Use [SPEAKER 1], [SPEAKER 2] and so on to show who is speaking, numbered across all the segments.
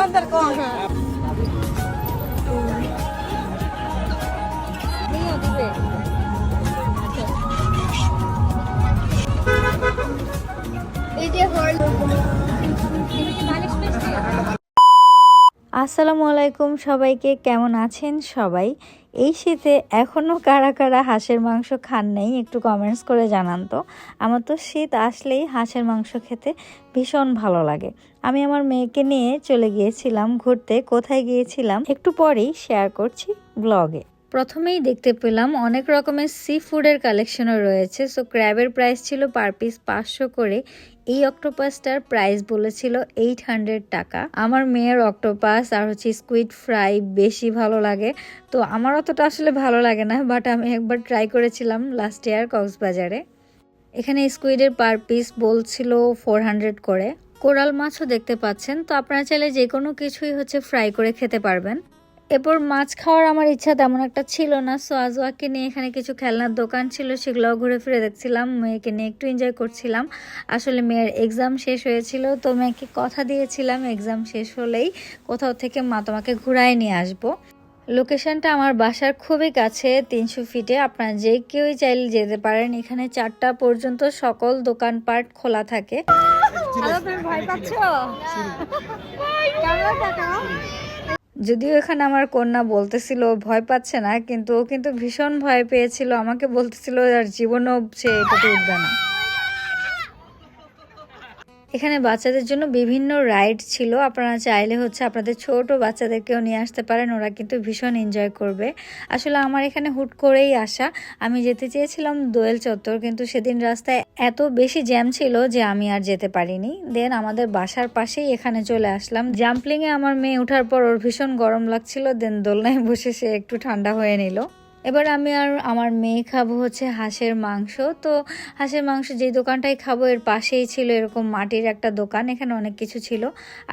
[SPEAKER 1] দোকানদার কোন দিবে এই যে
[SPEAKER 2] আসসালামু আলাইকুম সবাইকে, কেমন আছেন সবাই? এই শীতে এখনও কারা কারা হাঁসের মাংস খান নাই একটু কমেন্টস করে জানান তো। আমার তো শীত আসলেই হাঁসের মাংস খেতে ভীষণ ভালো লাগে। আমি আমার মেয়েকে নিয়ে চলে গিয়েছিলাম ঘুরতে। কোথায় গিয়েছিলাম একটু পরেই শেয়ার করছি ব্লগে। প্রথমেই দেখতে পেলাম অনেক রকমের সি ফুডের কালেকশনও রয়েছে। সো ক্র্যাবের প্রাইস ছিল পার পিস 500 করে। এই অক্টোপাসটার প্রাইস বলেছিল 800 টাকা। আমার মেয়ের অক্টোপাস আর স্কুইড ফ্রাই বেশি ভালো লাগে, তো আমার অতটা আসলে ভালো লাগে না, বাট আমি একবার ট্রাই করেছিলাম লাস্ট ইয়ার কক্সবাজারে। এখানে স্কুইডের পার পিস বলছিল 400 করে। কোরাল মাছও দেখতে পাচ্ছেন, তো আপনারা চাইলে যে কোনো কিছুই ফ্রাই করে খেতে পারবেন। এরপর মাছ খাওয়ার আমার ইচ্ছা তেমন একটা ছিল না, সো আজওয়াকে নিয়ে এখানে কিছু খেলনার দোকান ছিল, সেগুলোও ঘুরে ফিরে দেখছিলাম। মেয়েকে নিয়ে একটু এনজয় করছিলাম। আসলে মেয়ের এক্সাম শেষ হয়েছিল, তো মেয়েকে কথা দিয়েছিলাম এক্সাম শেষ হলেই কোথাও থেকে মা তোমাকে ঘুরায় নিয়ে আসবো। লোকেশনটা আমার বাসার খুবই কাছে, 300 ফিটে। আপনারা যে কেউই চাইলে যেতে পারেন। এখানে 4টা পর্যন্ত সকল দোকানপাট খোলা থাকে।
[SPEAKER 1] ভয় পাচ্ছ?
[SPEAKER 2] যদিও এখানে আমার কন্যা বলতেছিল ভয় পাচ্ছে না, কিন্তু ও কিন্তু ভীষণ ভয় পেয়েছিল। আমাকে বলতেছিল আর জীবনও সে এটাতে উঠবে না। এখানে বাচ্চাদের জন্য বিভিন্ন রাইড ছিল। আপনারা চাইলে আপনাদের ছোট বাচ্চাদেরকেও নিয়ে আসতে পারেন, ওরা কিন্তু ভীষণ এনজয় করবে। আসলে আমার এখানে হুট করেই আসা। আমি যেতে চেয়েছিলাম দোয়েল চত্বর, কিন্তু সেদিন রাস্তায় এত বেশি জ্যাম ছিল যে আমি আর যেতে পারিনি। দেন আমাদের বাসার পাশেই এখানে চলে আসলাম। জাম্পলিংয়ে আমার মেয়ে ওঠার পর ওর ভীষণ গরম লাগছিল, দেন দোলনায় বসে সে একটু ঠান্ডা হয়ে নিল। এবার আমি আর আমার মেয়ে খাবো হাঁসের মাংস। তো হাঁসের মাংস যেই দোকানটাই খাবো এর পাশেই ছিল এরকম মাটির একটা দোকান, এখানে অনেক কিছু ছিল।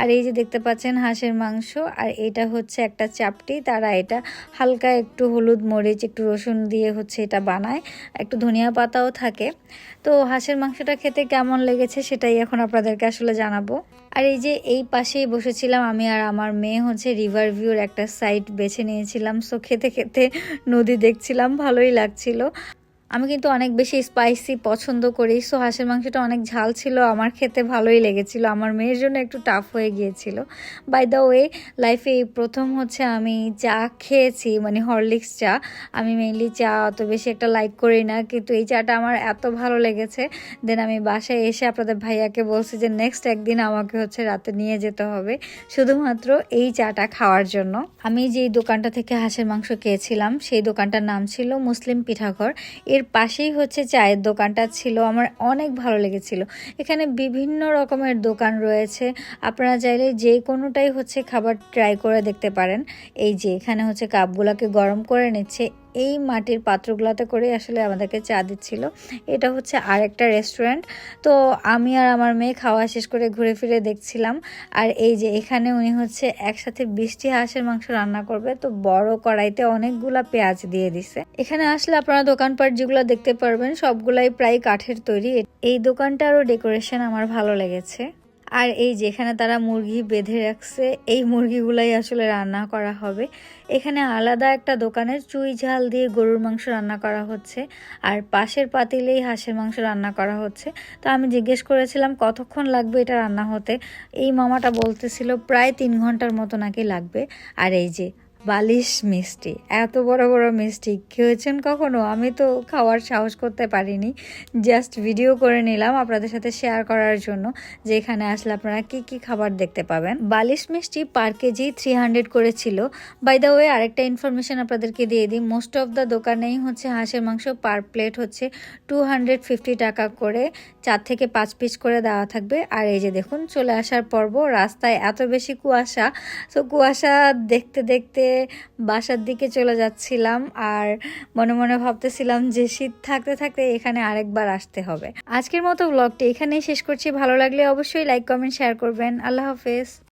[SPEAKER 2] আর এই যে দেখতে পাচ্ছেন হাঁসের মাংস, আর এটা একটা চাপটি। তারা এটা হালকা একটু হলুদ মরিচ একটু রসুন দিয়ে এটা বানায়, একটু ধনিয়া পাতাও থাকে। তো হাঁসের মাংসটা খেতে কেমন লেগেছে সেটাই এখন আপনাদেরকে আসলে জানাবো। আর এই যে এই পাশেই বসেছিলাম আমি আর আমার মেয়ে রিভার ভিউর একটা সাইড বেছে নিয়েছিলাম। সো খেতে খেতে নদী দেখছিলাম, ভালোই লাগছিল। আমি কিন্তু অনেক বেশি স্পাইসি পছন্দ করি, সো হাঁসের মাংসটা অনেক ঝাল ছিল, আমার খেতে ভালোই লেগেছিল। আমার মেয়ের জন্য একটু টাফ হয়ে গিয়েছিল। বাই দ্য ওয়ে, লাইফে এই প্রথম আমি চা খেয়েছি, মানে হরলিক্স চা। আমি মেইনলি চা অত বেশি একটা লাইক করি না, কিন্তু এই চাটা আমার এত ভালো লেগেছে। দেন আমি বাসায় এসে আপনাদের ভাইয়াকে বলছি যে নেক্সট একদিন আমাকে রাতে নিয়ে যেতে হবে শুধুমাত্র এই চাটা খাওয়ার জন্য। আমি যেই দোকানটা থেকে হাঁসের মাংস খেয়েছিলাম সেই দোকানটার নাম ছিল মুসলিম পিঠাঘর। এর পাশেই চায়ের দোকানটা ছিল, আমার অনেক ভালো লেগেছিল। এখানে বিভিন্ন রকমের দোকান রয়েছে, আপনারা চাইলে যে কোনোটাই খাবার ট্রাই করে দেখতে পারেন। এই যে এখানে কাপগুলাকে গরম করে নিচ্ছে, এই মাটির পাত্রগুলোতে করে আসলে আমাদেরকে চা দিচ্ছিল। এটা আরেকটা রেস্টুরেন্ট। তো আমি আর আমার মেয়ে খাওয়া শেষ করে ঘুরে ফিরে দেখছিলাম। আর এই যে এখানে উনি একসাথে 20টি হাঁসের মাংস রান্না করবে, তো বড় কড়াইতে অনেকগুলা পেঁয়াজ দিয়ে দিছে। এখানে আসলে আপনারা দোকানপাট যেগুলো দেখতে পারবেন সবগুলাই প্রায় কাঠের তৈরি। এই দোকানটারও ডেকোরেশন আমার ভালো লেগেছে। আর এই যেখানে তারা মুরগি বেঁধে রাখছে, এই মুরগিগুলাই আসলে রান্না করা হবে। এখানে আলাদা একটা দোকানের চুই ঝাল দিয়ে গরুর মাংস রান্না করা হচ্ছে, আর পাশের পাতিলেই হাঁসের মাংস রান্না করা হচ্ছে। তো আমি জিজ্ঞেস করেছিলাম কতক্ষণ লাগবে এটা রান্না হতে। এই মামাটা বলতেছিল প্রায় 3 ঘন্টার মতো নাকি লাগবে। আর এই যে বালিশ মিষ্টি, এত বড় বড় মিষ্টি খেয়েছেন কখনো? আমি তো খাওয়ার সাহস করতে পারিনি, জাস্ট ভিডিও করে নিলাম আপনাদের সাথে শেয়ার করার জন্য যে এখানে আসলে আপনারা কি কি খাবার দেখতে পাবেন। বালিশ মিষ্টি পার কেজি 300 করে ছিল। বাই দ্য ওয়ে, আরেকটা ইনফরমেশন আপনাদেরকে দিয়ে দিই, মোস্ট অফ দ্য দোকানেই হাঁসের মাংস পার প্লেট 250 টাকা করে, 4 থেকে 5 পিস করে দেওয়া থাকবে। আর এই যে দেখুন চলে আসার পর্ব, রাস্তায় এত বেশি কুয়াশা, তো কুয়াশা দেখতে দেখতে বাসার দিকে চলে যাচ্ছিলাম। আর মনে মনে ভাবতেছিলাম যে শীত থাকতে থাকতে এখানে আরেকবার আসতে হবে। আজকের মতো ব্লগটি এখানেই শেষ করছি। ভালো লাগলে অবশ্যই লাইক কমেন্ট শেয়ার করবেন। আল্লাহ হাফেজ।